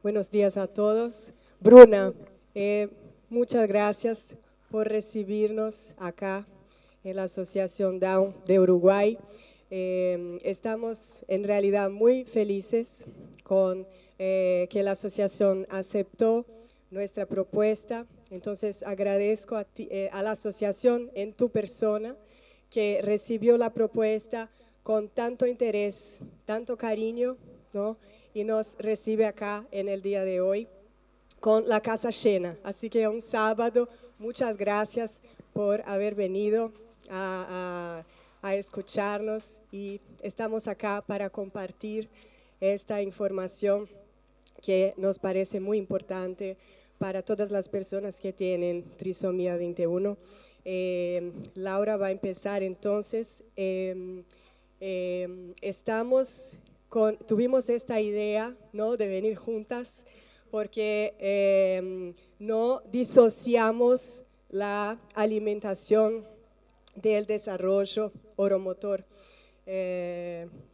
Buenos días a todos. Bruna, muchas gracias por recibirnos acá en la Asociación Down de Uruguay. Estamos en realidad muy felices con que la asociación aceptó nuestra propuesta. Entonces agradezco a la asociación en tu persona que recibió la propuesta con tanto interés, tanto cariño, ¿no? Y nos recibe acá en el día de hoy con la casa llena. Así que un sábado, muchas gracias por haber venido a escucharnos y estamos acá para compartir esta información que nos parece muy importante para todas las personas que tienen trisomía 21. Laura va a empezar entonces. Tuvimos esta idea, ¿no?, de venir juntas porque no disociamos la alimentación del desarrollo oromotor.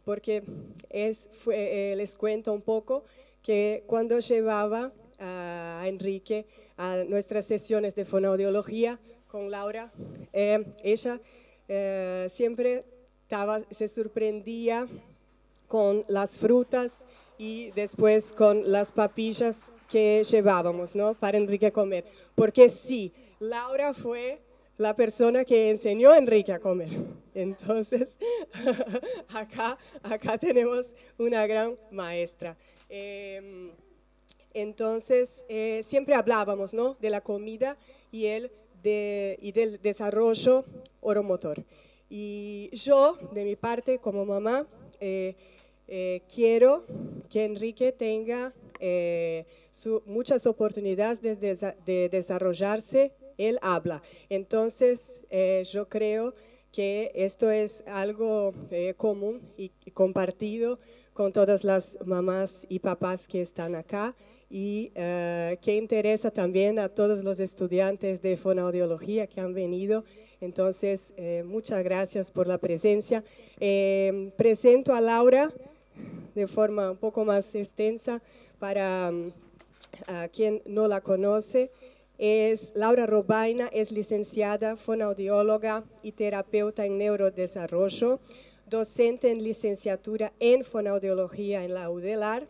Porque les cuento un poco que cuando llevaba a Enrique a nuestras sesiones de fonoaudiología con Laura, ella siempre se sorprendía con las frutas y después con las papillas que llevábamos, ¿no?, para Enrique comer. Porque sí, Laura fue la persona que enseñó a Enrique a comer. Entonces, acá tenemos una gran maestra. Entonces, siempre hablábamos, ¿no?, de la comida y del desarrollo oromotor. Y yo, de mi parte, como mamá, quiero que Enrique tenga muchas oportunidades de desarrollarse. Él habla. Entonces, yo creo que esto es algo común y compartido con todas las mamás y papás que están acá y que interesa también a todos los estudiantes de fonoaudiología que han venido. Entonces, muchas gracias por la presencia. Presento a Laura de forma un poco más extensa para a quien no la conoce. Laura Robaina es licenciada fonoaudióloga y terapeuta en neurodesarrollo, docente en licenciatura en fonoaudiología en la UDELAR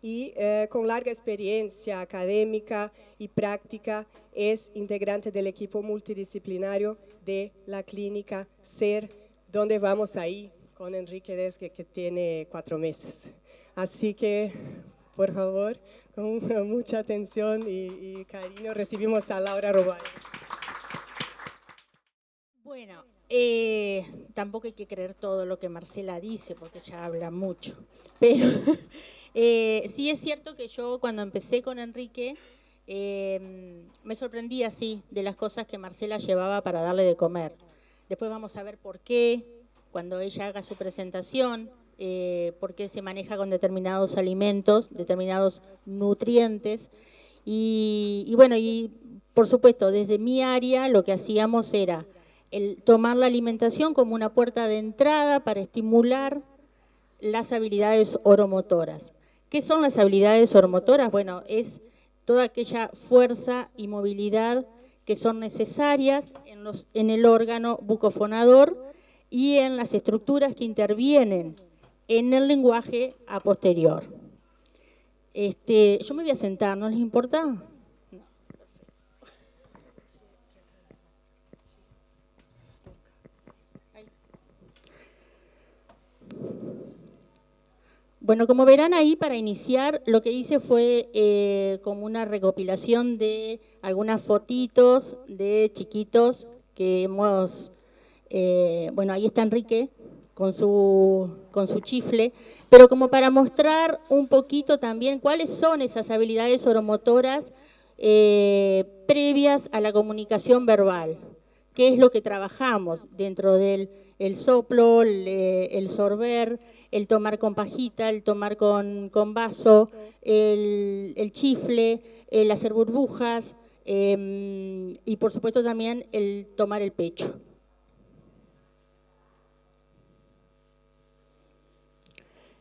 y con larga experiencia académica y práctica es integrante del equipo multidisciplinario de la clínica SER, donde vamos ahí con Enrique desde que tiene 4 meses. Así que, por favor, con mucha atención y cariño recibimos a Laura Robaina. Bueno, tampoco hay que creer todo lo que Marcela dice, porque ella habla mucho. Pero sí es cierto que yo cuando empecé con Enrique, me sorprendía, sí, de las cosas que Marcela llevaba para darle de comer. Después vamos a ver por qué, cuando ella haga su presentación, por qué se maneja con determinados alimentos, determinados nutrientes. Y bueno, y por supuesto, desde mi área lo que hacíamos era el tomar la alimentación como una puerta de entrada para estimular las habilidades oromotoras. ¿Qué son las habilidades oromotoras? Bueno, es toda aquella fuerza y movilidad que son necesarias en el órgano bucofonador y en las estructuras que intervienen en el lenguaje a posterior. Yo me voy a sentar, ¿no les importa? Bueno, como verán ahí, para iniciar, lo que hice fue como una recopilación de algunas fotitos de chiquitos que hemos... bueno, ahí está Enrique con su chifle, pero como para mostrar un poquito también cuáles son esas habilidades oromotoras previas a la comunicación verbal. ¿Qué es lo que trabajamos dentro del soplo, el sorber, el tomar con pajita, el tomar con vaso, el chifle, el hacer burbujas y por supuesto también el tomar el pecho?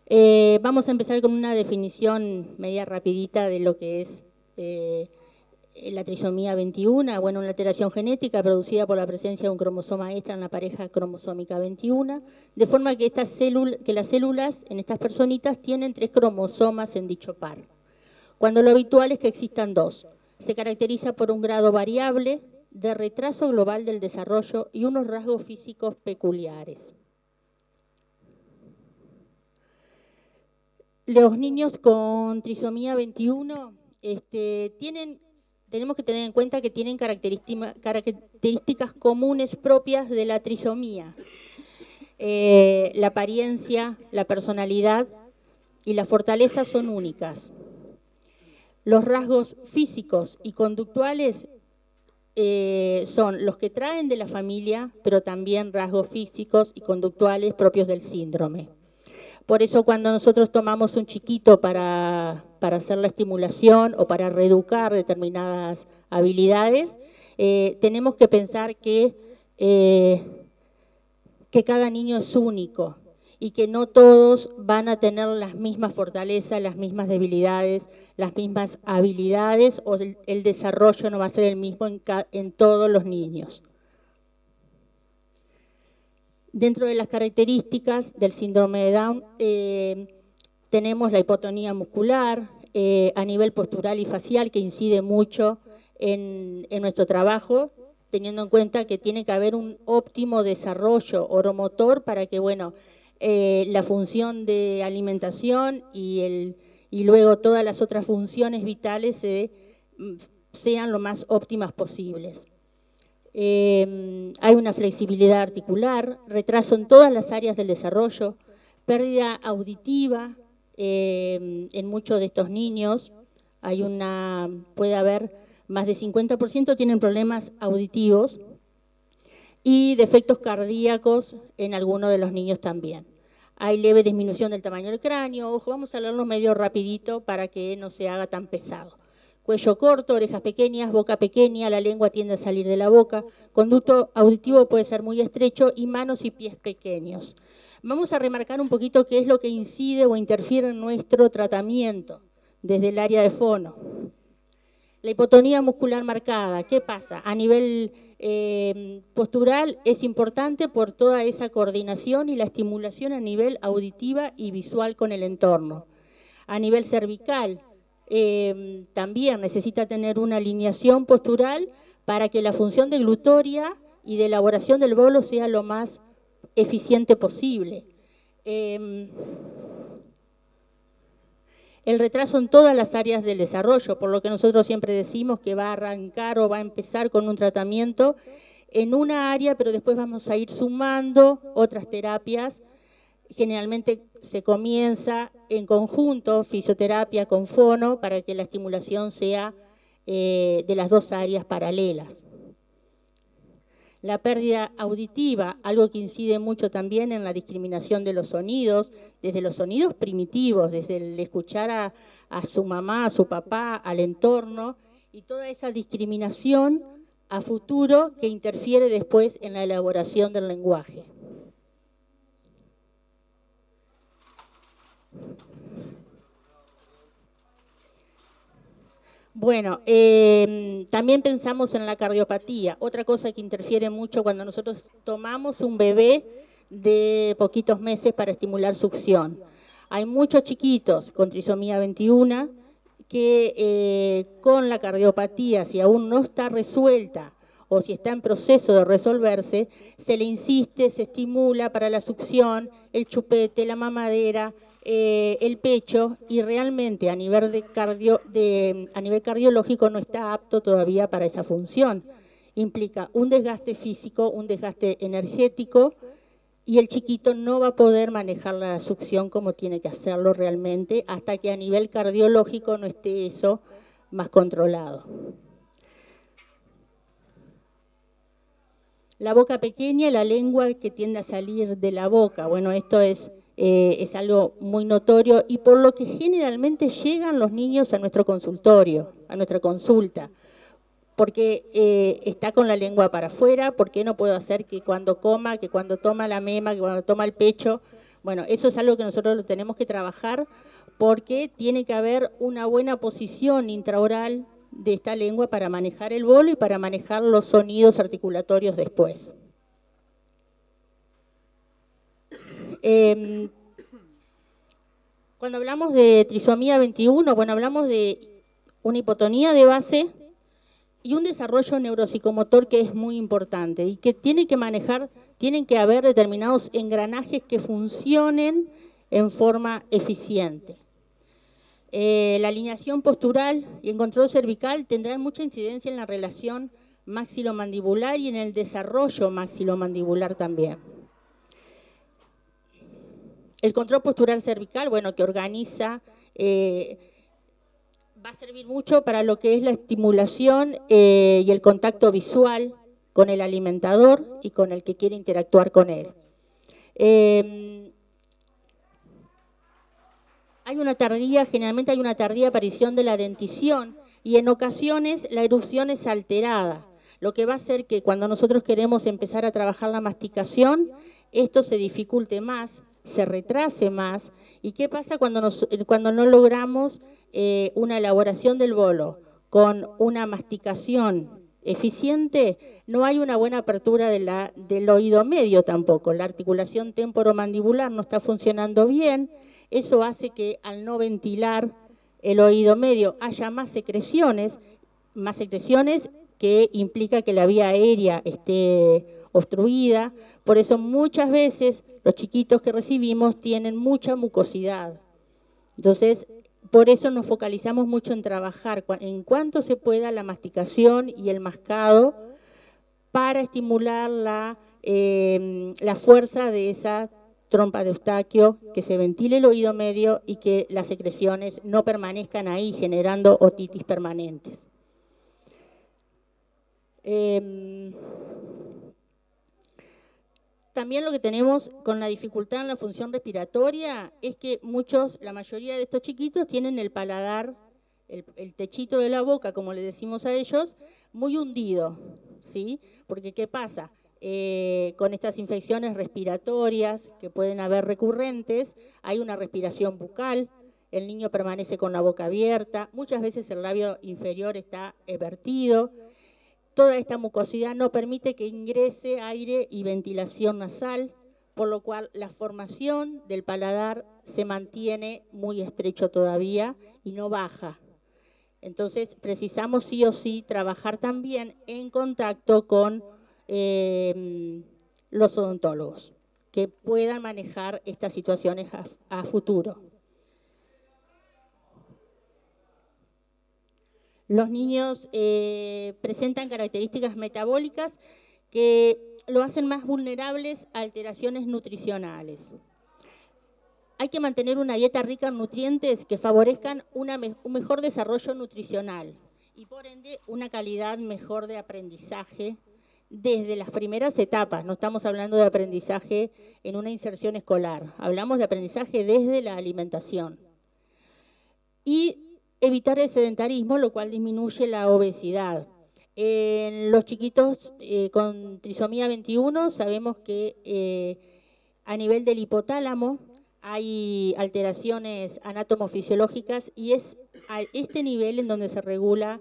Vamos a empezar con una definición media rapidita de lo que es la trisomía 21, bueno, una alteración genética producida por la presencia de un cromosoma extra en la pareja cromosómica 21, de forma que, que las células en estas personitas tienen 3 cromosomas en dicho par, cuando lo habitual es que existan 2. Se caracteriza por un grado variable de retraso global del desarrollo y unos rasgos físicos peculiares. Los niños con trisomía 21 tenemos que tener en cuenta que tienen características comunes propias de la trisomía. La apariencia, la personalidad y la fortaleza son únicas. Los rasgos físicos y conductuales son los que traen de la familia, pero también rasgos físicos y conductuales propios del síndrome. Por eso cuando nosotros tomamos un chiquito para hacer la estimulación o para reeducar determinadas habilidades, tenemos que pensar que cada niño es único y que no todos van a tener las mismas fortalezas, las mismas debilidades, las mismas habilidades, o el desarrollo no va a ser el mismo en todos los niños. Dentro de las características del síndrome de Down tenemos la hipotonía muscular a nivel postural y facial, que incide mucho en nuestro trabajo, teniendo en cuenta que tiene que haber un óptimo desarrollo oromotor para que, bueno, la función de alimentación y luego todas las otras funciones vitales sean lo más óptimas posibles. Hay una flexibilidad articular, retraso en todas las áreas del desarrollo, pérdida auditiva en muchos de estos niños. Puede haber más de 50% tienen problemas auditivos y defectos cardíacos en algunos de los niños también. Hay leve disminución del tamaño del cráneo. Ojo, vamos a hablarlo medio rapidito para que no se haga tan pesado. Cuello corto, orejas pequeñas, boca pequeña, la lengua tiende a salir de la boca, conducto auditivo puede ser muy estrecho y manos y pies pequeños. Vamos a remarcar un poquito qué es lo que incide o interfiere en nuestro tratamiento desde el área de fono. La hipotonía muscular marcada, ¿qué pasa? A nivel postural es importante por toda esa coordinación y la estimulación a nivel auditiva y visual con el entorno. A nivel cervical, también necesita tener una alineación postural para que la función deglutoria y de elaboración del bolo sea lo más eficiente posible. El retraso en todas las áreas del desarrollo, por lo que nosotros siempre decimos que va a arrancar o va a empezar con un tratamiento en una área, pero después vamos a ir sumando otras terapias. Generalmente se comienza en conjunto, fisioterapia con fono, para que la estimulación sea de las 2 áreas paralelas. La pérdida auditiva, algo que incide mucho también en la discriminación de los sonidos, desde los sonidos primitivos, desde el escuchar a su mamá, a su papá, al entorno, y toda esa discriminación a futuro que interfiere después en la elaboración del lenguaje. Bueno, también pensamos en la cardiopatía, otra cosa que interfiere mucho cuando nosotros tomamos un bebé de poquitos meses para estimular succión. Hay muchos chiquitos con trisomía 21 que con la cardiopatía, si aún no está resuelta o si está en proceso de resolverse, se le insiste, se estimula para la succión, el chupete, la mamadera, el pecho, y realmente a nivel cardiológico no está apto todavía para esa función. Implica un desgaste físico, un desgaste energético, y el chiquito no va a poder manejar la succión como tiene que hacerlo realmente hasta que a nivel cardiológico no esté eso más controlado. La boca pequeña y la lengua que tiende a salir de la boca. Bueno, esto es algo muy notorio y por lo que generalmente llegan los niños a nuestro consultorio, a nuestra consulta, porque está con la lengua para afuera, porque no puedo hacer que cuando coma, que cuando toma la mema, que cuando toma el pecho, Bueno, eso es algo que nosotros lo tenemos que trabajar porque tiene que haber una buena posición intraoral de esta lengua para manejar el bolo y para manejar los sonidos articulatorios después. Cuando hablamos de trisomía 21, bueno, hablamos de una hipotonía de base y un desarrollo neuropsicomotor que es muy importante y que tiene que manejar, tienen que haber determinados engranajes que funcionen en forma eficiente. La alineación postural y el control cervical tendrán mucha incidencia en la relación maxilomandibular y en el desarrollo maxilomandibular también. El control postural cervical, bueno, que organiza, va a servir mucho para lo que es la estimulación y el contacto visual con el alimentador y con el que quiere interactuar con él. Generalmente hay una tardía aparición de la dentición y en ocasiones la erupción es alterada, lo que va a hacer que cuando nosotros queremos empezar a trabajar la masticación, esto se dificulte más, se retrase más. ¿Y qué pasa cuando no logramos una elaboración del bolo con una masticación eficiente? No hay una buena apertura del oído medio tampoco, la articulación temporomandibular no está funcionando bien. Eso hace que al no ventilar el oído medio haya más secreciones que implica que la vía aérea esté obstruida. Por eso muchas veces los chiquitos que recibimos tienen mucha mucosidad. Entonces, por eso nos focalizamos mucho en trabajar en cuanto se pueda la masticación y el mascado para estimular la fuerza de esa trompa de Eustaquio, que se ventile el oído medio y que las secreciones no permanezcan ahí generando otitis permanentes. También lo que tenemos con la dificultad en la función respiratoria es que la mayoría de estos chiquitos tienen el paladar, el techito de la boca, como le decimos a ellos, muy hundido, ¿sí? Porque ¿qué pasa? Con estas infecciones respiratorias que pueden haber recurrentes, hay una respiración bucal, el niño permanece con la boca abierta, muchas veces el labio inferior está vertido. Toda esta mucosidad no permite que ingrese aire y ventilación nasal, por lo cual la formación del paladar se mantiene muy estrecho todavía y no baja. Entonces precisamos sí o sí trabajar también en contacto con los odontólogos que puedan manejar estas situaciones a futuro. Los niños presentan características metabólicas que lo hacen más vulnerables a alteraciones nutricionales. Hay que mantener una dieta rica en nutrientes que favorezcan un mejor desarrollo nutricional y por ende una calidad mejor de aprendizaje desde las primeras etapas. No estamos hablando de aprendizaje en una inserción escolar, hablamos de aprendizaje desde la alimentación. Y evitar el sedentarismo, lo cual disminuye la obesidad. En los chiquitos con trisomía 21 sabemos que a nivel del hipotálamo hay alteraciones anatomofisiológicas y es a este nivel en donde se regula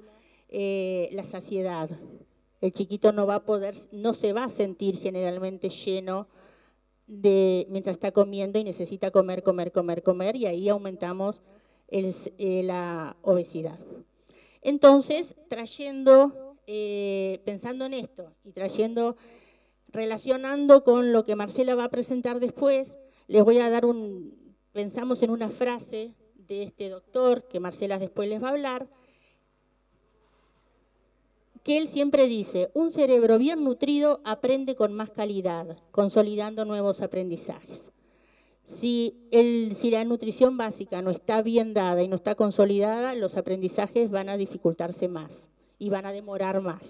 la saciedad. El chiquito no se va a sentir generalmente lleno mientras está comiendo y necesita comer, y ahí aumentamos la obesidad. Entonces, pensando en esto y relacionando con lo que Marcela va a presentar después, les voy a dar pensamos en una frase de este doctor, que Marcela después les va a hablar, que él siempre dice: un cerebro bien nutrido aprende con más calidad, consolidando nuevos aprendizajes. Si la nutrición básica no está bien dada y no está consolidada, los aprendizajes van a dificultarse más y van a demorar más.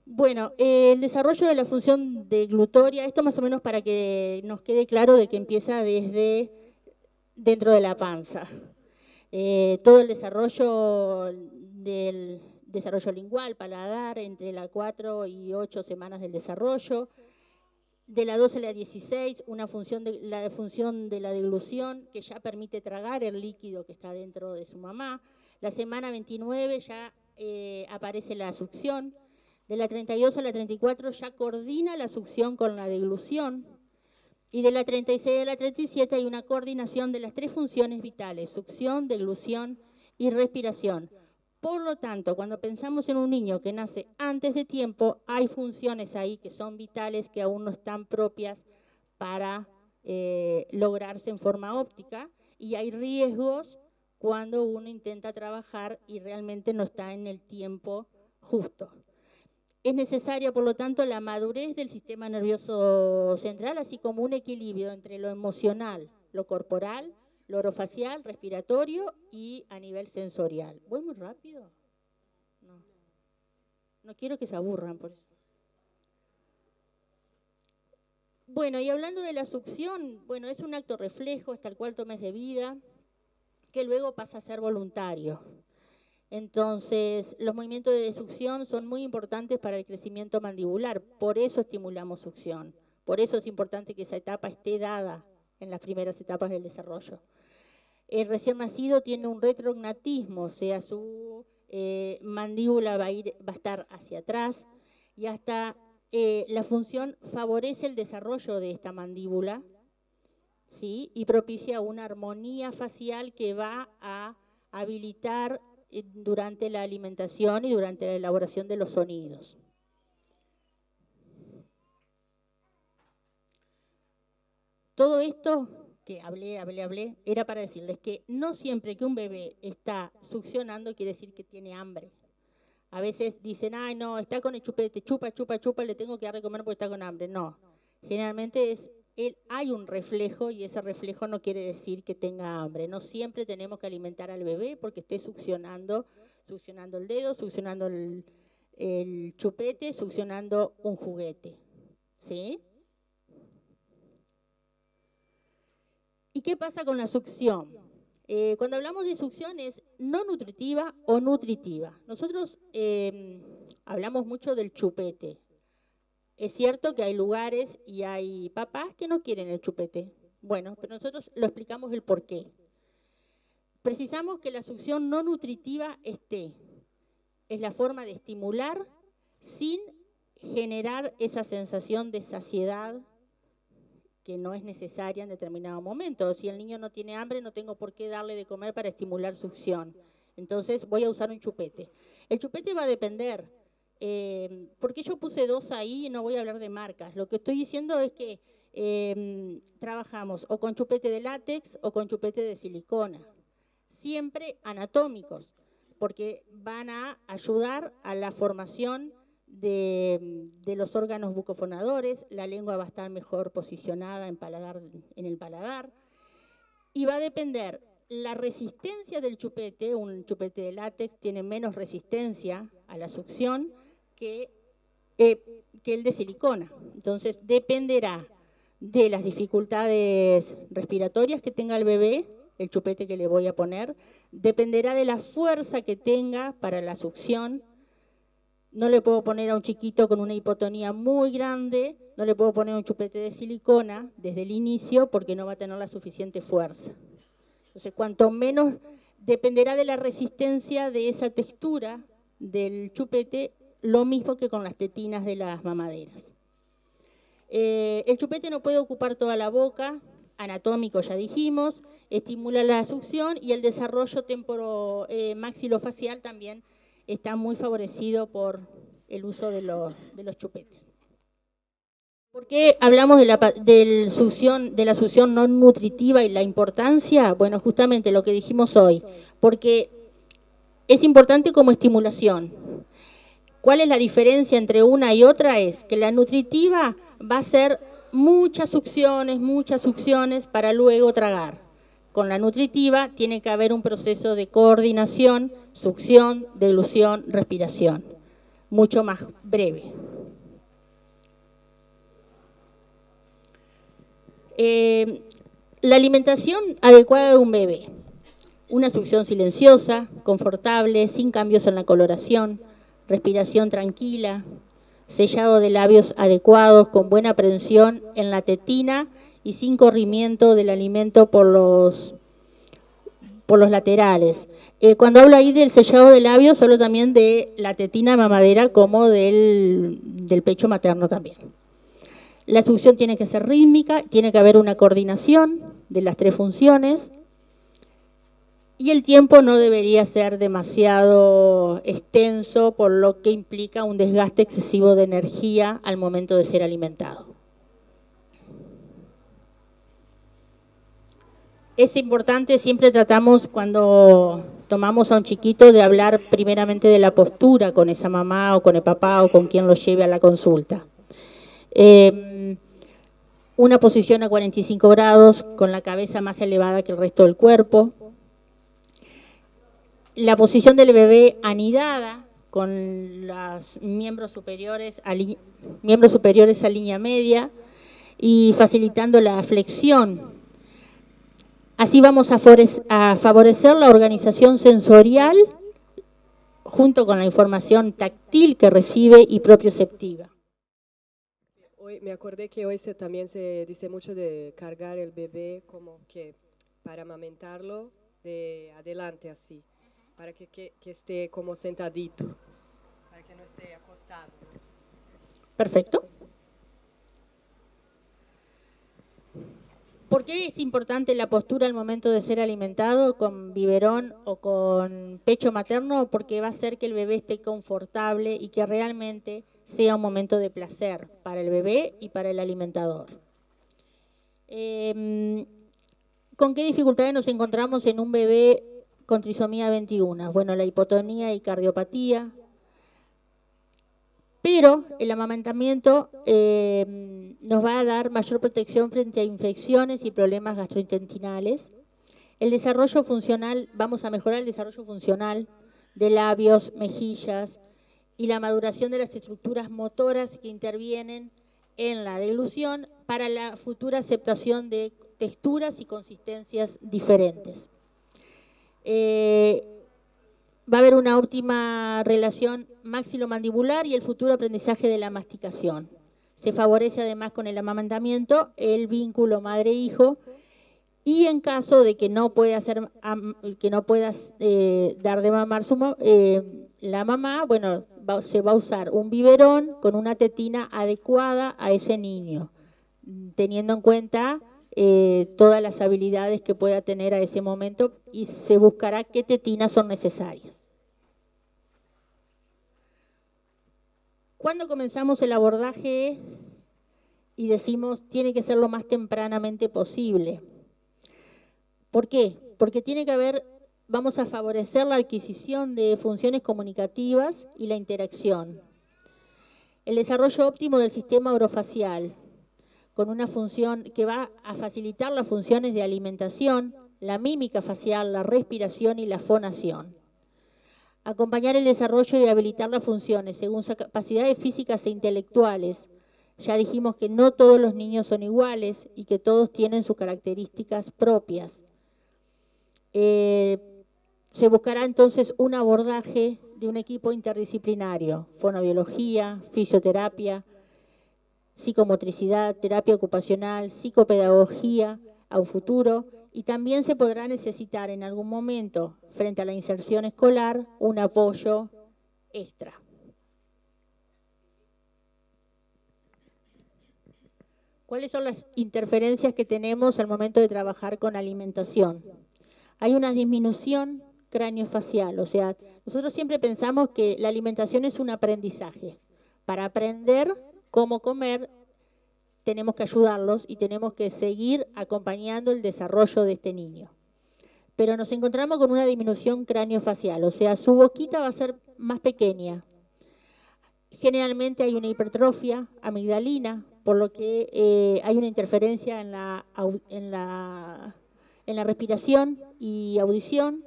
Bueno, el desarrollo de la función deglutoria, esto más o menos para que nos quede claro de que empieza desde dentro de la panza. Todo el desarrollo lingual, paladar, entre las 4 y 8 semanas del desarrollo. De la 12 a la 16, la función de la deglución, que ya permite tragar el líquido que está dentro de su mamá. La semana 29 ya aparece la succión. De la 32 a la 34 ya coordina la succión con la deglución. Y de la 36 a la 37 hay una coordinación de las tres funciones vitales: succión, deglución y respiración. Por lo tanto, cuando pensamos en un niño que nace antes de tiempo, hay funciones ahí que son vitales, que aún no están propias para lograrse en forma óptica, y hay riesgos cuando uno intenta trabajar y realmente no está en el tiempo justo. Es necesaria, por lo tanto, la madurez del sistema nervioso central, así como un equilibrio entre lo emocional, lo corporal, lo orofacial, respiratorio y a nivel sensorial. ¿Voy muy rápido? No quiero que se aburran por eso. Bueno, y hablando de la succión, bueno, es un acto reflejo hasta el 4.º mes de vida, que luego pasa a ser voluntario. Entonces, los movimientos de succión son muy importantes para el crecimiento mandibular, por eso estimulamos succión. Por eso es importante que esa etapa esté dada en las primeras etapas del desarrollo. El recién nacido tiene un retrognatismo, o sea, su mandíbula va a estar hacia atrás, y hasta la función favorece el desarrollo de esta mandíbula, ¿sí? Y propicia una armonía facial que va a habilitar durante la alimentación y durante la elaboración de los sonidos. Todo esto que hablé, era para decirles que no siempre que un bebé está succionando quiere decir que tiene hambre. A veces dicen, ay no, está con el chupete, chupa, le tengo que dar de comer porque está con hambre. No, generalmente hay un reflejo, y ese reflejo no quiere decir que tenga hambre. No siempre tenemos que alimentar al bebé porque esté succionando el dedo, succionando el chupete, succionando un juguete, ¿sí? ¿Y qué pasa con la succión? Cuando hablamos de succión es no nutritiva o nutritiva. Nosotros hablamos mucho del chupete. Es cierto que hay lugares y hay papás que no quieren el chupete. Bueno, pero nosotros lo explicamos el por qué. Precisamos que la succión no nutritiva esté. Es la forma de estimular sin generar esa sensación de saciedad que no es necesaria en determinado momento. Si el niño no tiene hambre, no tengo por qué darle de comer para estimular succión. Entonces voy a usar un chupete. El chupete va a depender. Porque yo puse 2 ahí y no voy a hablar de marcas. Lo que estoy diciendo es que trabajamos o con chupete de látex o con chupete de silicona. Siempre anatómicos, porque van a ayudar a la formación de los órganos bucofonadores. La lengua va a estar mejor posicionada en el paladar. Y va a depender la resistencia del chupete. Un chupete de látex tiene menos resistencia a la succión que el de silicona. Entonces, dependerá de las dificultades respiratorias que tenga el bebé, el chupete que le voy a poner, dependerá de la fuerza que tenga para la succión. No le puedo poner a un chiquito con una hipotonía muy grande, no le puedo poner un chupete de silicona desde el inicio porque no va a tener la suficiente fuerza. Entonces, cuanto menos, dependerá de la resistencia de esa textura del chupete, lo mismo que con las tetinas de las mamaderas. El chupete no puede ocupar toda la boca, anatómico ya dijimos, estimula la succión, y el desarrollo maxilofacial también está muy favorecido por el uso de los chupetes. ¿Por qué hablamos de la succión no nutritiva y la importancia? Bueno, justamente lo que dijimos hoy, porque es importante como estimulación. ¿Cuál es la diferencia entre una y otra? Es que la nutritiva va a ser muchas succiones para luego tragar. Con la nutritiva tiene que haber un proceso de coordinación, succión, deglución, respiración, mucho más breve. La alimentación adecuada de un bebé. Una succión silenciosa, confortable, sin cambios en la coloración, respiración tranquila, sellado de labios adecuados, con buena prensión en la tetina y sin corrimiento del alimento por los laterales. Cuando hablo ahí del sellado de labios, hablo también de la tetina mamadera como del pecho materno también. La succión tiene que ser rítmica, tiene que haber una coordinación de las 3 funciones y el tiempo no debería ser demasiado extenso, por lo que implica un desgaste excesivo de energía al momento de ser alimentado. Es importante, siempre tratamos cuando tomamos a un chiquito de hablar primeramente de la postura con esa mamá o con el papá o con quien lo lleve a la consulta. Una posición a 45 grados con la cabeza más elevada que el resto del cuerpo. La posición del bebé anidada con los miembros superiores a línea media y facilitando la flexión. Así vamos a favorecer la organización sensorial junto con la información táctil que recibe y propioceptiva. Hoy me acordé que hoy también se dice mucho de cargar el bebé como que para amamentarlo de adelante así, para que esté como sentadito, para que no esté acostado. Perfecto. ¿Por qué es importante la postura al momento de ser alimentado con biberón o con pecho materno? Porque va a hacer que el bebé esté confortable y que realmente sea un momento de placer para el bebé y para el alimentador. ¿Con qué dificultades nos encontramos en un bebé con trisomía 21? Bueno, la hipotonía y cardiopatía. Pero el amamantamiento nos va a dar mayor protección frente a infecciones y problemas gastrointestinales. El desarrollo funcional, vamos a mejorar el desarrollo funcional de labios, mejillas y la maduración de las estructuras motoras que intervienen en la deglución para la futura aceptación de texturas y consistencias diferentes. Va a haber una óptima relación maxilomandibular y el futuro aprendizaje de la masticación. Se favorece además con el amamantamiento el vínculo madre-hijo y en caso de que no pueda dar de mamar la mamá, bueno, se va a usar un biberón con una tetina adecuada a ese niño, teniendo en cuenta todas las habilidades que pueda tener a ese momento y se buscará qué tetinas son necesarias. Cuando comenzamos el abordaje y decimos tiene que ser lo más tempranamente posible. ¿Por qué? Porque tiene que haber, vamos a favorecer la adquisición de funciones comunicativas y la interacción. El desarrollo óptimo del sistema orofacial, con una función que va a facilitar las funciones de alimentación, la mímica facial, la respiración y la fonación. Acompañar el desarrollo y habilitar las funciones según sus capacidades físicas e intelectuales. Ya dijimos que no todos los niños son iguales y que todos tienen sus características propias. Se buscará entonces un abordaje de un equipo interdisciplinario, fonobiología, fisioterapia, psicomotricidad, terapia ocupacional, psicopedagogía a un futuro, y también se podrá necesitar en algún momento, frente a la inserción escolar, un apoyo extra. ¿Cuáles son las interferencias que tenemos al momento de trabajar con alimentación? Hay una disminución craneofacial, o sea, nosotros siempre pensamos que la alimentación es un aprendizaje. Para aprender cómo comer, tenemos que ayudarlos y tenemos que seguir acompañando el desarrollo de este niño. Pero nos encontramos con una disminución craneofacial, o sea, su boquita va a ser más pequeña. Generalmente hay una hipertrofia amigdalina, por lo que hay una interferencia en la respiración y audición.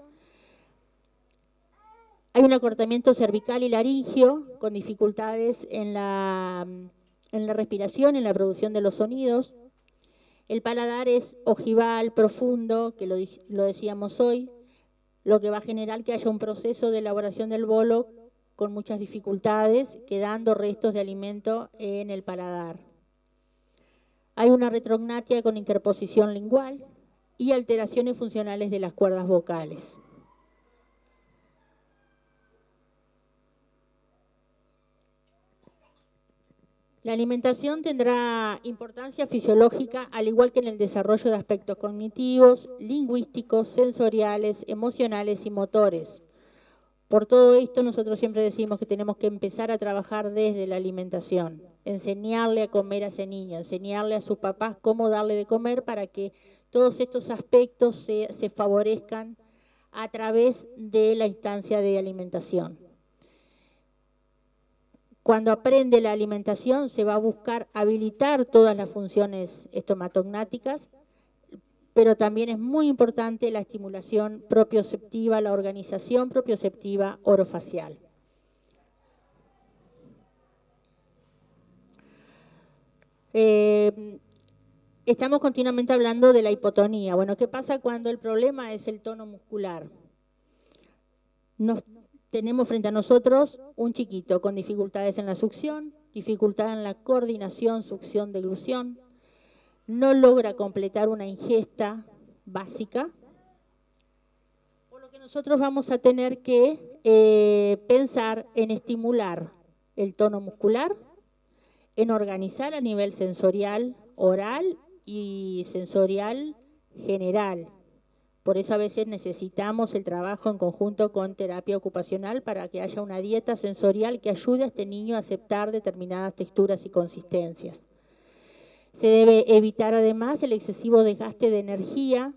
Hay un acortamiento cervical y laringio con dificultades en la respiración, en la producción de los sonidos. El paladar es ojival, profundo, que lo decíamos hoy, lo que va a generar que haya un proceso de elaboración del bolo con muchas dificultades, quedando restos de alimento en el paladar. Hay una retrognatia con interposición lingual y alteraciones funcionales de las cuerdas vocales. La alimentación tendrá importancia fisiológica, al igual que en el desarrollo de aspectos cognitivos, lingüísticos, sensoriales, emocionales y motores. Por todo esto, nosotros siempre decimos que tenemos que empezar a trabajar desde la alimentación, enseñarle a comer a ese niño, enseñarle a sus papás cómo darle de comer para que todos estos aspectos se favorezcan a través de la instancia de alimentación. Cuando aprende la alimentación, se va a buscar habilitar todas las funciones estomatognáticas, pero también es muy importante la estimulación propioceptiva, la organización propioceptiva orofacial. Estamos continuamente hablando de la hipotonía. Bueno, ¿qué pasa cuando el problema es el tono muscular? Tenemos frente a nosotros un chiquito con dificultades en la succión, dificultad en la coordinación, succión, deglución, no logra completar una ingesta básica, por lo que nosotros vamos a tener que pensar en estimular el tono muscular, en organizar a nivel sensorial, oral y sensorial general. Por eso a veces necesitamos el trabajo en conjunto con terapia ocupacional para que haya una dieta sensorial que ayude a este niño a aceptar determinadas texturas y consistencias. Se debe evitar además el excesivo desgaste de energía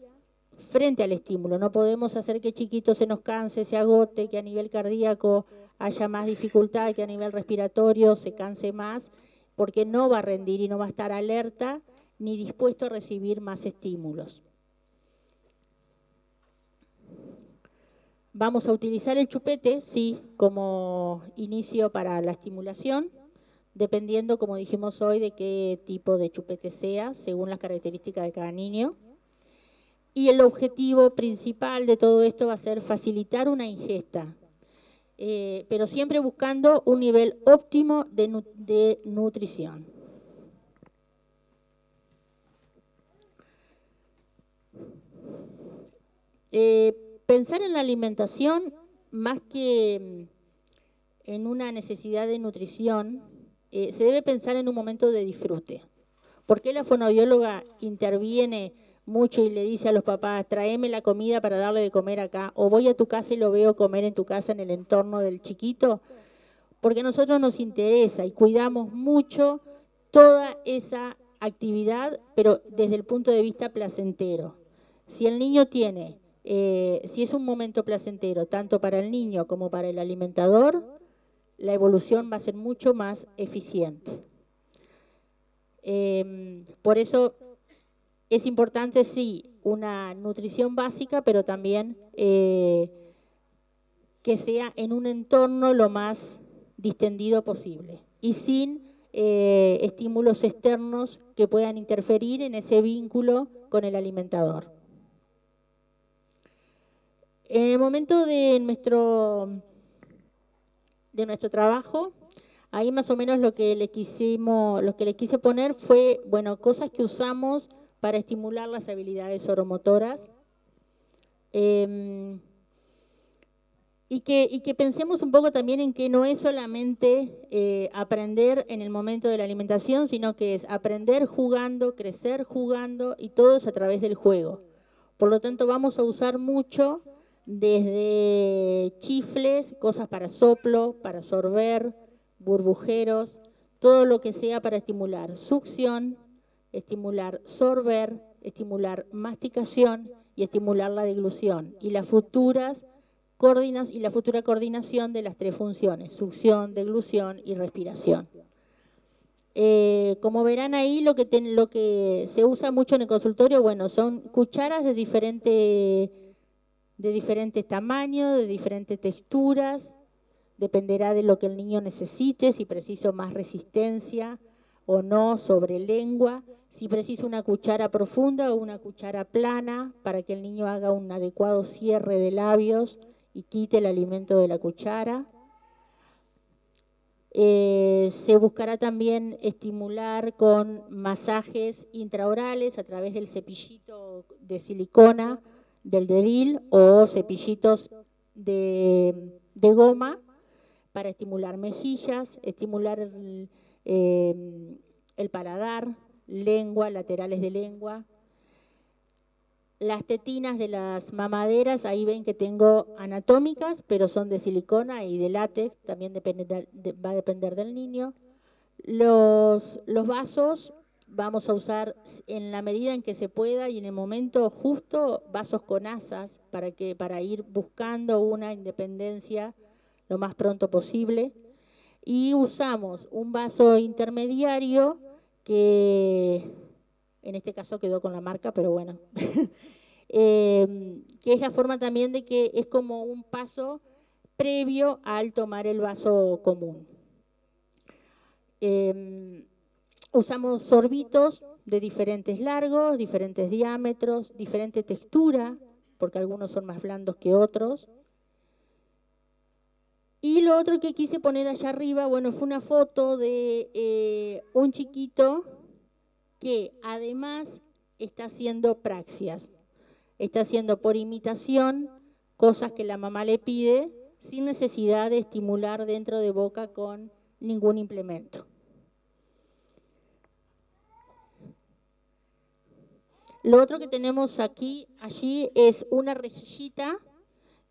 frente al estímulo. No podemos hacer que chiquito se nos canse, se agote, que a nivel cardíaco haya más dificultad, que a nivel respiratorio se canse más, porque no va a rendir y no va a estar alerta ni dispuesto a recibir más estímulos. Vamos a utilizar el chupete, sí, como inicio para la estimulación, dependiendo, como dijimos hoy, de qué tipo de chupete sea, según las características de cada niño. Y el objetivo principal de todo esto va a ser facilitar una ingesta, pero siempre buscando un nivel óptimo de nutrición. Pensar en la alimentación, más que en una necesidad de nutrición, se debe pensar en un momento de disfrute. ¿Por qué la fonoaudióloga interviene mucho y le dice a los papás, tráeme la comida para darle de comer acá, o voy a tu casa y lo veo comer en tu casa en el entorno del chiquito? Porque a nosotros nos interesa y cuidamos mucho toda esa actividad, pero desde el punto de vista placentero. Si el niño tiene, si es un momento placentero, tanto para el niño como para el alimentador, la evolución va a ser mucho más eficiente. Por eso es importante, sí, una nutrición básica, pero también que sea en un entorno lo más distendido posible y sin estímulos externos que puedan interferir en ese vínculo con el alimentador. En el momento de nuestro trabajo, ahí más o menos lo que le quise poner fue, bueno, cosas que usamos para estimular las habilidades oromotoras, y que pensemos un poco también en que no es solamente aprender en el momento de la alimentación, sino que es aprender jugando, crecer jugando, y todo es a través del juego. Por lo tanto, vamos a usar mucho desde chifles, cosas para soplo, para sorber, burbujeros, todo lo que sea para estimular succión, estimular sorber, estimular masticación y estimular la deglución y la futura coordinación de las tres funciones, succión, deglución y respiración. Como verán ahí, lo que se usa mucho en el consultorio, bueno, son cucharas de diferentes tamaños, de diferentes texturas, dependerá de lo que el niño necesite, si preciso más resistencia o no sobre lengua, si preciso una cuchara profunda o una cuchara plana para que el niño haga un adecuado cierre de labios y quite el alimento de la cuchara. Se buscará también estimular con masajes intraorales a través del cepillito de silicona del dedil o cepillitos de goma para estimular mejillas, estimular el paladar, lengua, laterales de lengua. Las tetinas de las mamaderas, ahí ven que tengo anatómicas, pero son de silicona y de látex, también va a depender del niño. Los vasos vamos a usar en la medida en que se pueda y en el momento justo vasos con asas para ir buscando una independencia lo más pronto posible. Y usamos un vaso intermediario que en este caso quedó con la marca, pero bueno, que es la forma también de que es como un paso previo al tomar el vaso común. Usamos sorbitos de diferentes largos, diferentes diámetros, diferente textura, porque algunos son más blandos que otros. Y lo otro que quise poner allá arriba, bueno, fue una foto de un chiquito que además está haciendo praxias. Está haciendo por imitación cosas que la mamá le pide sin necesidad de estimular dentro de boca con ningún implemento. Lo otro que tenemos allí es una rejillita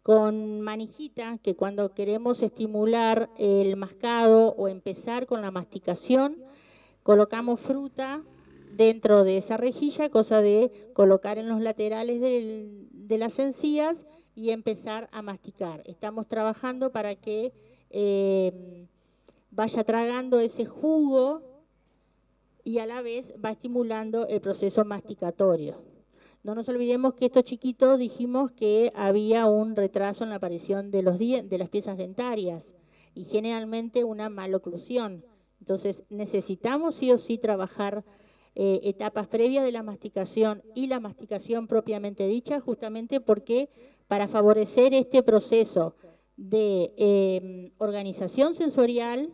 con manijita, que cuando queremos estimular el mascado o empezar con la masticación, colocamos fruta dentro de esa rejilla, cosa de colocar en los laterales de las encías y empezar a masticar. Estamos trabajando para que vaya tragando ese jugo y a la vez va estimulando el proceso masticatorio. No nos olvidemos que estos chiquitos dijimos que había un retraso en la aparición de las piezas dentarias y generalmente una maloclusión. Entonces necesitamos sí o sí trabajar etapas previas de la masticación y la masticación propiamente dicha, justamente porque para favorecer este proceso de organización sensorial,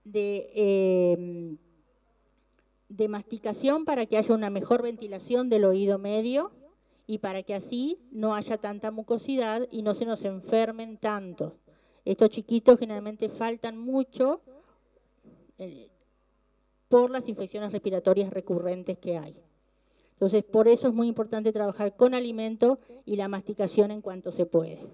de masticación para que haya una mejor ventilación del oído medio y para que así no haya tanta mucosidad y no se nos enfermen tanto. Estos chiquitos generalmente faltan mucho por las infecciones respiratorias recurrentes que hay. Entonces, por eso es muy importante trabajar con alimento y la masticación en cuanto se puede.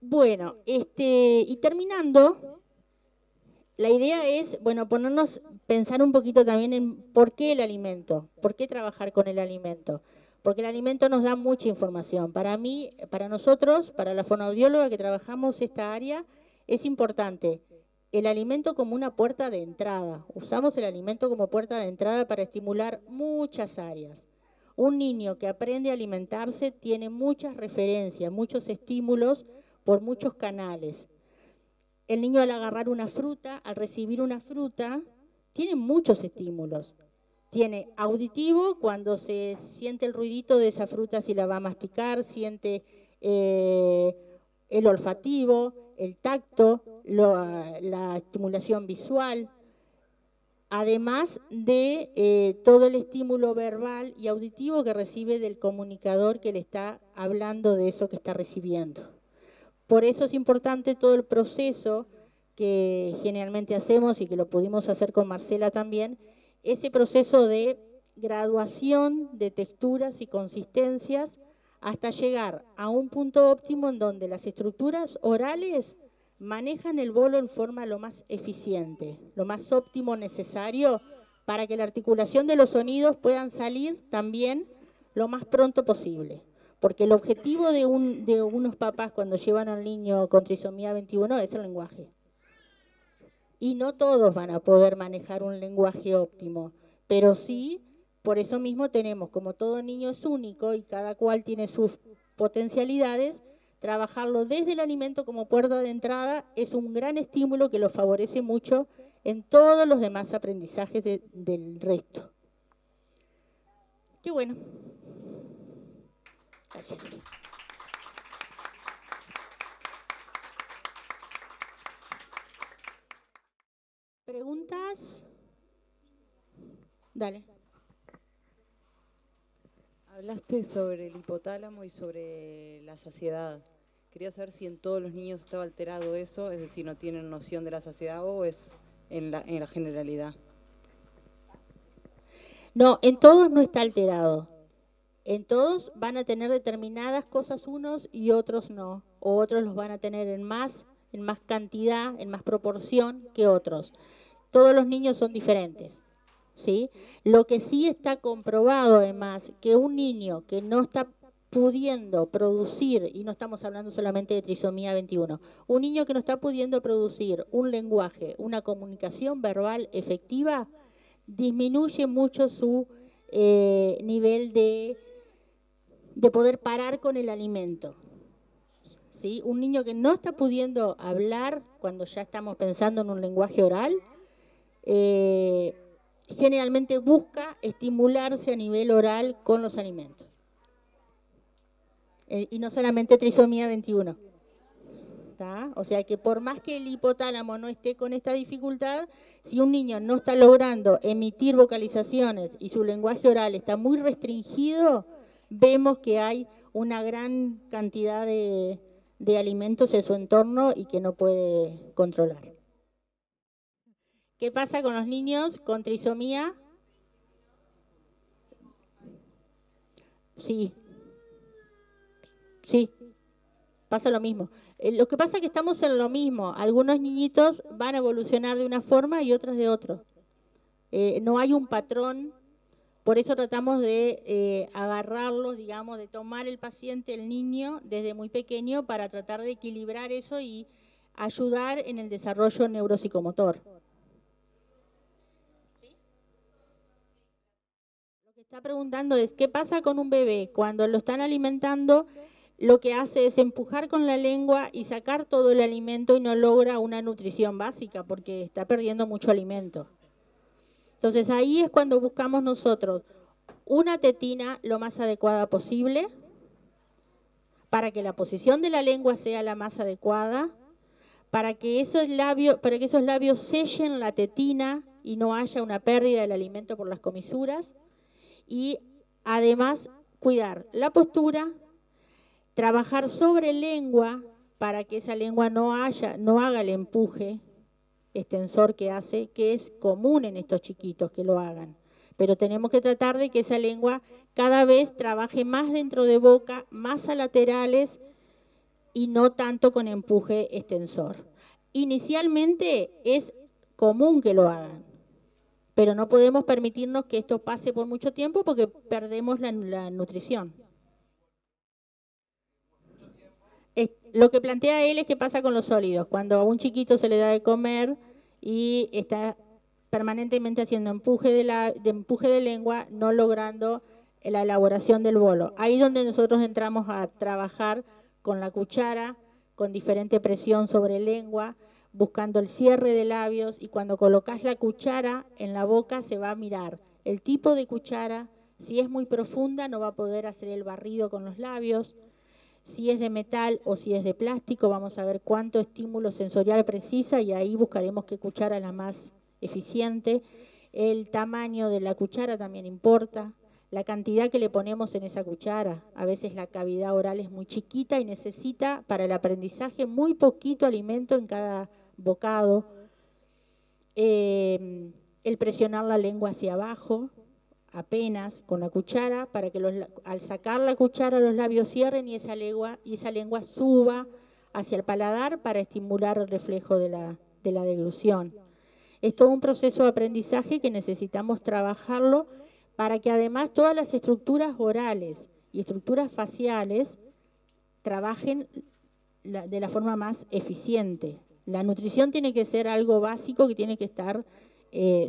Bueno, y terminando, la idea es, bueno, pensar un poquito también en por qué el alimento, por qué trabajar con el alimento. Porque el alimento nos da mucha información. Para mí, para nosotros, para la fonoaudióloga que trabajamos esta área, es importante el alimento como una puerta de entrada. Usamos el alimento como puerta de entrada para estimular muchas áreas. Un niño que aprende a alimentarse tiene muchas referencias, muchos estímulos por muchos canales. El niño al agarrar una fruta, al recibir una fruta, tiene muchos estímulos. Tiene auditivo, cuando se siente el ruidito de esa fruta si la va a masticar, siente el olfativo, el tacto, la estimulación visual, además de todo el estímulo verbal y auditivo que recibe del comunicador que le está hablando de eso que está recibiendo. Por eso es importante todo el proceso que generalmente hacemos y que lo pudimos hacer con Marcela también, ese proceso de graduación de texturas y consistencias hasta llegar a un punto óptimo en donde las estructuras orales manejan el bolo en forma lo más eficiente, lo más óptimo necesario para que la articulación de los sonidos puedan salir también lo más pronto posible. Porque el objetivo de unos papás cuando llevan al niño con trisomía 21 es el lenguaje. Y no todos van a poder manejar un lenguaje óptimo, pero sí, por eso mismo tenemos, como todo niño es único y cada cual tiene sus potencialidades, trabajarlo desde el alimento como puerta de entrada es un gran estímulo que lo favorece mucho en todos los demás aprendizajes del resto. Qué bueno. Gracias. ¿Preguntas? Dale. Hablaste sobre el hipotálamo y sobre la saciedad. Quería saber si en todos los niños estaba alterado eso, es decir, no tienen noción de la saciedad o es en la generalidad. No, en todos no está alterado. En todos van a tener determinadas cosas unos y otros no. O otros los van a tener en más cantidad, en más proporción que otros. Todos los niños son diferentes, ¿sí? Lo que sí está comprobado además, que un niño que no está pudiendo producir, y no estamos hablando solamente de trisomía 21, un niño que no está pudiendo producir un lenguaje, una comunicación verbal efectiva, disminuye mucho su nivel de poder parar con el alimento. ¿Sí? Un niño que no está pudiendo hablar, cuando ya estamos pensando en un lenguaje oral, generalmente busca estimularse a nivel oral con los alimentos. Y no solamente trisomía 21. ¿Tá? O sea que por más que el hipotálamo no esté con esta dificultad, si un niño no está logrando emitir vocalizaciones y su lenguaje oral está muy restringido, vemos que hay una gran cantidad de alimentos en su entorno y que no puede controlar. ¿Qué pasa con los niños con trisomía? Sí, pasa lo mismo. Lo que pasa es que estamos en lo mismo. Algunos niñitos van a evolucionar de una forma y otros de otro. No hay un patrón, por eso tratamos de agarrarlos, digamos, de tomar el paciente, el niño, desde muy pequeño para tratar de equilibrar eso y ayudar en el desarrollo neuropsicomotor. Lo que está preguntando es, ¿qué pasa con un bebé cuando lo están alimentando? Lo que hace es empujar con la lengua y sacar todo el alimento y no logra una nutrición básica porque está perdiendo mucho alimento. Entonces ahí es cuando buscamos nosotros una tetina lo más adecuada posible para que la posición de la lengua sea la más adecuada, para que esos labios sellen la tetina y no haya una pérdida del alimento por las comisuras, y además cuidar la postura, trabajar sobre lengua para que esa lengua no haga el empuje extensor que hace, que es común en estos chiquitos que lo hagan. Pero tenemos que tratar de que esa lengua cada vez trabaje más dentro de boca, más a laterales y no tanto con empuje extensor. Inicialmente es común que lo hagan, pero no podemos permitirnos que esto pase por mucho tiempo porque perdemos la nutrición. Lo que plantea él es qué pasa con los sólidos. Cuando a un chiquito se le da de comer y está permanentemente haciendo empuje de lengua, no logrando la elaboración del bolo. Ahí es donde nosotros entramos a trabajar con la cuchara, con diferente presión sobre lengua, buscando el cierre de labios, y cuando colocas la cuchara en la boca se va a mirar el tipo de cuchara. Si es muy profunda no va a poder hacer el barrido con los labios. Si es de metal o si es de plástico, vamos a ver cuánto estímulo sensorial precisa y ahí buscaremos qué cuchara es la más eficiente. El tamaño de la cuchara también importa, la cantidad que le ponemos en esa cuchara. A veces la cavidad oral es muy chiquita y necesita para el aprendizaje muy poquito alimento en cada bocado. El presionar la lengua hacia abajo, apenas con la cuchara, para que al sacar la cuchara los labios cierren y esa lengua suba hacia el paladar para estimular el reflejo de la deglución. Es todo un proceso de aprendizaje que necesitamos trabajarlo para que además todas las estructuras orales y estructuras faciales trabajen de la forma más eficiente. La nutrición tiene que ser algo básico que tiene que estar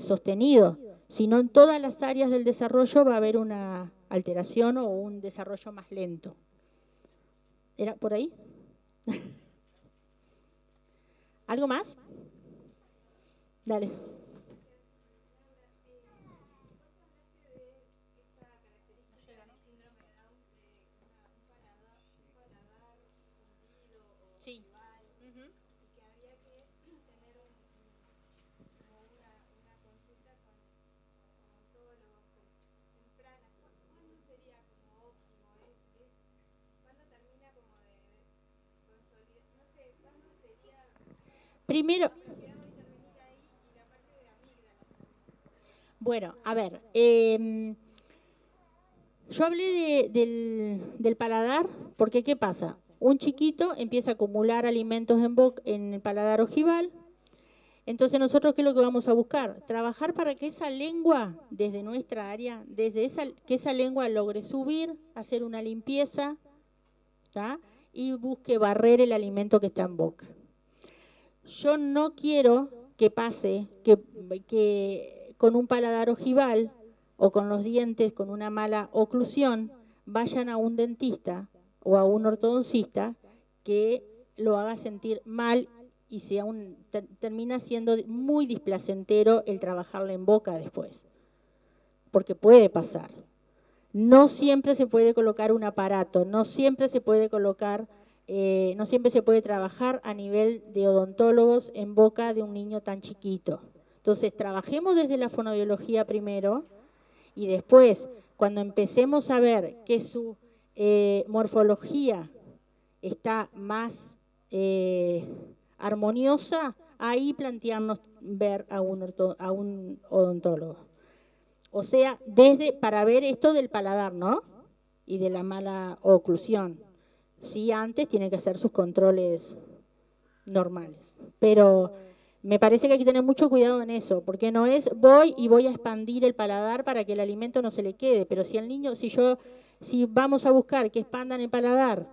sostenido. Si no, en todas las áreas del desarrollo va a haber una alteración o un desarrollo más lento. ¿Era por ahí? ¿Algo más? Dale. Sí. Y que habría que tener como una consulta con odontólogos temprana. ¿Cuándo sería como óptimo? ¿Cuándo termina como de consolidar? No sé, ¿cuándo sería Primero, apropiado intervenir ahí y la parte de amígdalas también? bueno, a ver, yo hablé del paladar, porque ¿qué pasa? Un chiquito empieza a acumular alimentos en el paladar ojival. Entonces nosotros, ¿qué es lo que vamos a buscar? Trabajar para que esa lengua, desde nuestra área, que esa lengua logre subir, hacer una limpieza, ¿tá? Y busque barrer el alimento que está en boca. Yo no quiero que pase que con un paladar ojival o con los dientes con una mala oclusión vayan a un dentista o a un ortodoncista que lo haga sentir mal y termina siendo muy displacentero el trabajarle en boca después, porque puede pasar. No siempre se puede colocar un aparato, no siempre se puede no siempre se puede trabajar a nivel de odontólogos en boca de un niño tan chiquito. Entonces, trabajemos desde la fonoaudiología primero y después, cuando empecemos a ver que su morfología está más armoniosa, ahí plantearnos ver a un odontólogo. O sea, para ver esto del paladar, ¿no? Y de la mala oclusión. Sí, antes tiene que hacer sus controles normales. Pero me parece que hay que tener mucho cuidado en eso, porque no es voy a expandir el paladar para que el alimento no se le quede, pero si al niño, si vamos a buscar que expandan el paladar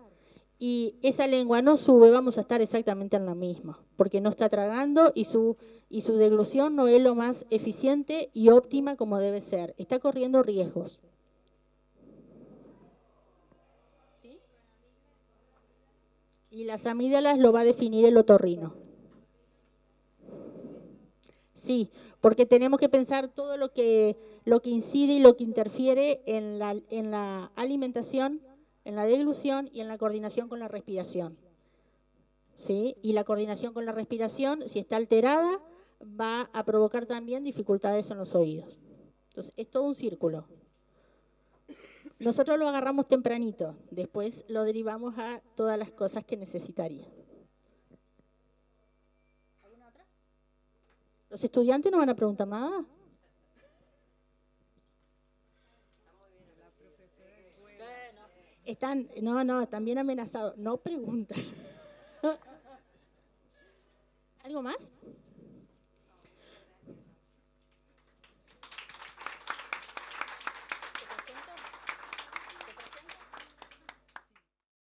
y esa lengua no sube, vamos a estar exactamente en la misma, porque no está tragando y su deglución no es lo más eficiente y óptima como debe ser. Está corriendo riesgos. ¿Sí? Y las amígdalas lo va a definir el otorrino. Sí, porque tenemos que pensar todo lo que incide y lo que interfiere en la alimentación, en la deglución y en la coordinación con la respiración. ¿Sí? Y la coordinación con la respiración, si está alterada, va a provocar también dificultades en los oídos. Entonces, es todo un círculo. Nosotros lo agarramos tempranito, después lo derivamos a todas las cosas que necesitaría. ¿Alguna otra? ¿Los estudiantes no van a preguntar nada? Están bien amenazados. No preguntan. ¿Algo más?